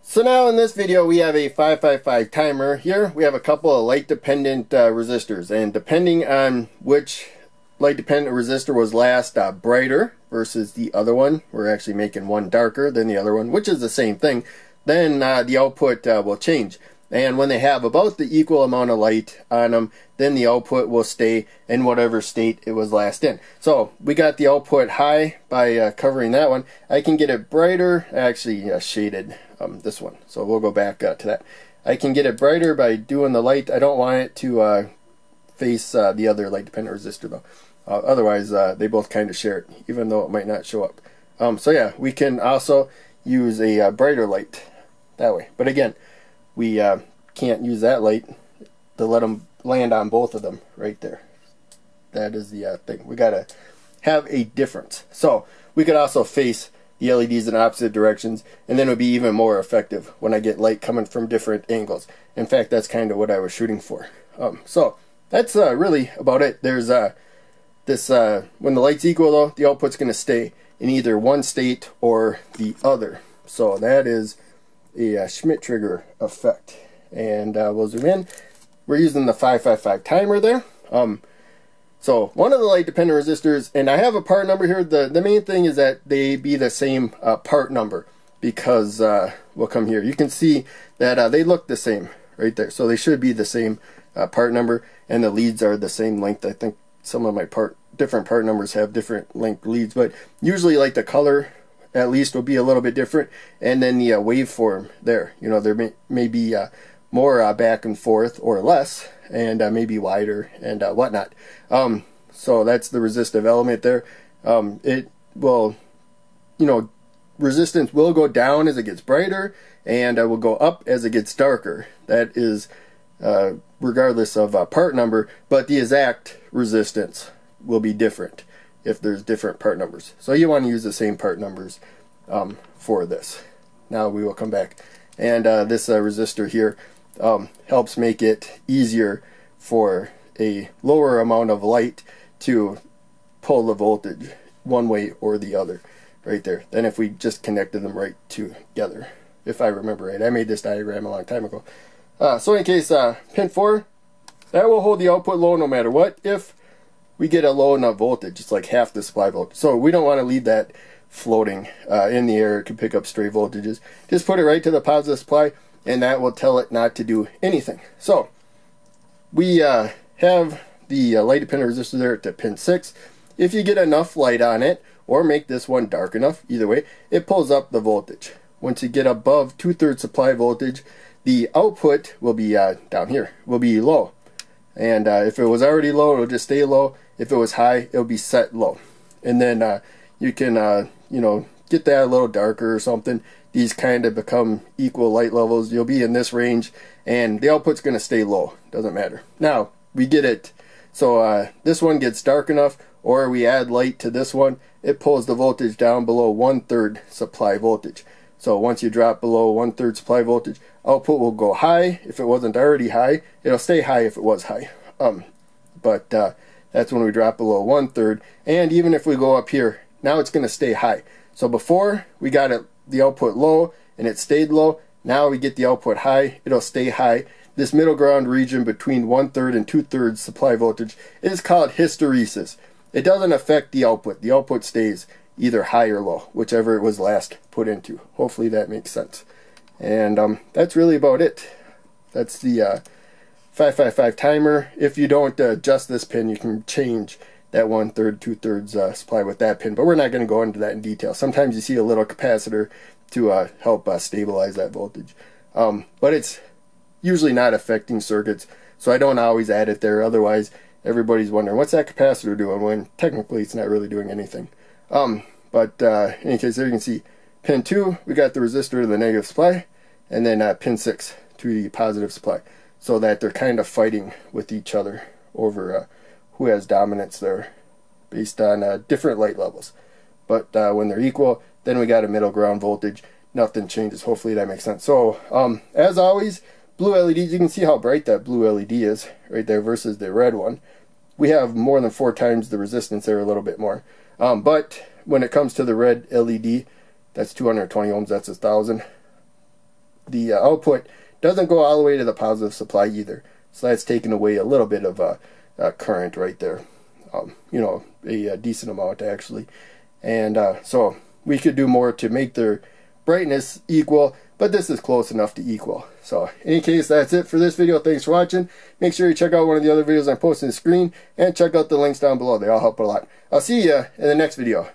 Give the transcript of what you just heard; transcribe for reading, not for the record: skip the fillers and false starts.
So now in this video we have a 555 timer. Here we have a couple of light dependent resistors, and depending on which light dependent resistor was last brighter versus the other one, we're actually making one darker than the other one, which is the same thing, then the output will change. And when they have about the equal amount of light on them, then the output will stay in whatever state it was last in. So we got the output high by covering that one. I can get it brighter, actually shaded this one. So we'll go back to that. I can get it brighter by doing the light. I don't want it to face the other light dependent resistor though. Otherwise they both kind of share it, even though it might not show up. So yeah, we can also use a brighter light that way. But again, we can't use that light to let them land on both of them right there. That is the thing. We gotta have a difference. So we could also face the LEDs in opposite directions, and then it would be even more effective when I get light coming from different angles. In fact, that's kind of what I was shooting for. So that's really about it. There's this when the light's equal though, the output's going to stay in either one state or the other. So that is a Schmidt trigger effect. And we'll zoom in. We're using the 555 timer there. So one of the light dependent resistors, and I have a part number here. The main thing is that they be the same part number, because we'll come here. You can see that they look the same right there. So they should be the same part number, and the leads are the same length. I think some of my different part numbers have different length leads, but usually like the color at least will be a little bit different, and then the waveform there. You know, there may be more back and forth or less, and maybe wider and whatnot. So that's the resistive element there. It will, you know, resistance will go down as it gets brighter, and will go up as it gets darker. That is regardless of part number, but the exact resistance will be different if there's different part numbers. So you want to use the same part numbers for this. Now we will come back, and this resistor here helps make it easier for a lower amount of light to pull the voltage one way or the other right there than if we just connected them right together, if I remember right. I made this diagram a long time ago. So in case pin 4, that will hold the output low no matter what. If we get a low enough voltage, it's like half the supply voltage, so we don't want to leave that floating in the air. It can pick up stray voltages. Just put it right to the positive supply, and that will tell it not to do anything. So we have the light dependent resistor there at pin 6. If you get enough light on it, or make this one dark enough, either way, it pulls up the voltage. Once you get above 2/3 supply voltage, the output will be down here, will be low. And if it was already low, it'll just stay low. If it was high, it'll be set low. And then you can you know, get that a little darker or something. These kind of become equal light levels. You'll be in this range, and the output's going to stay low. Doesn't matter. Now we get it. So this one gets dark enough, or we add light to this one, it pulls the voltage down below 1/3 supply voltage. So once you drop below 1/3 supply voltage, output will go high. If it wasn't already high, it'll stay high if it was high. But that's when we drop below 1/3. And even if we go up here, now it's going to stay high. So before we got the output low and it stayed low, now we get the output high, it'll stay high. This middle ground region between 1/3 and 2/3 supply voltage is called hysteresis. It doesn't affect the output. The output stays either high or low, whichever it was last put into. Hopefully that makes sense. And that's really about it. That's the 555 timer. If you don't adjust this pin, you can change that 1/3, 2/3 supply with that pin, but we're not going to go into that in detail. Sometimes you see a little capacitor to help stabilize that voltage, but it's usually not affecting circuits, so I don't always add it there. Otherwise everybody's wondering, what's that capacitor doing, when technically it's not really doing anything. But in any case, there you can see pin 2, we got the resistor to the negative supply, and then pin 6 to the positive supply, so that they're kind of fighting with each other over who has dominance there based on different light levels. But when they're equal, then we got a middle ground voltage. Nothing changes. Hopefully that makes sense. So as always, blue LEDs, you can see how bright that blue LED is right there versus the red one. We have more than 4 times the resistance there, a little bit more. But when it comes to the red LED, that's 220 ohms, that's 1,000. the output doesn't go all the way to the positive supply either. So that's taking away a little bit of current right there. You know, a decent amount actually. And so we could do more to make their brightness equal, but this is close enough to equal. So in any case, that's it for this video. Thanks for watching. Make sure you check out one of the other videos I'm posting on the screen, and check out the links down below. They all help a lot. I'll see you in the next video.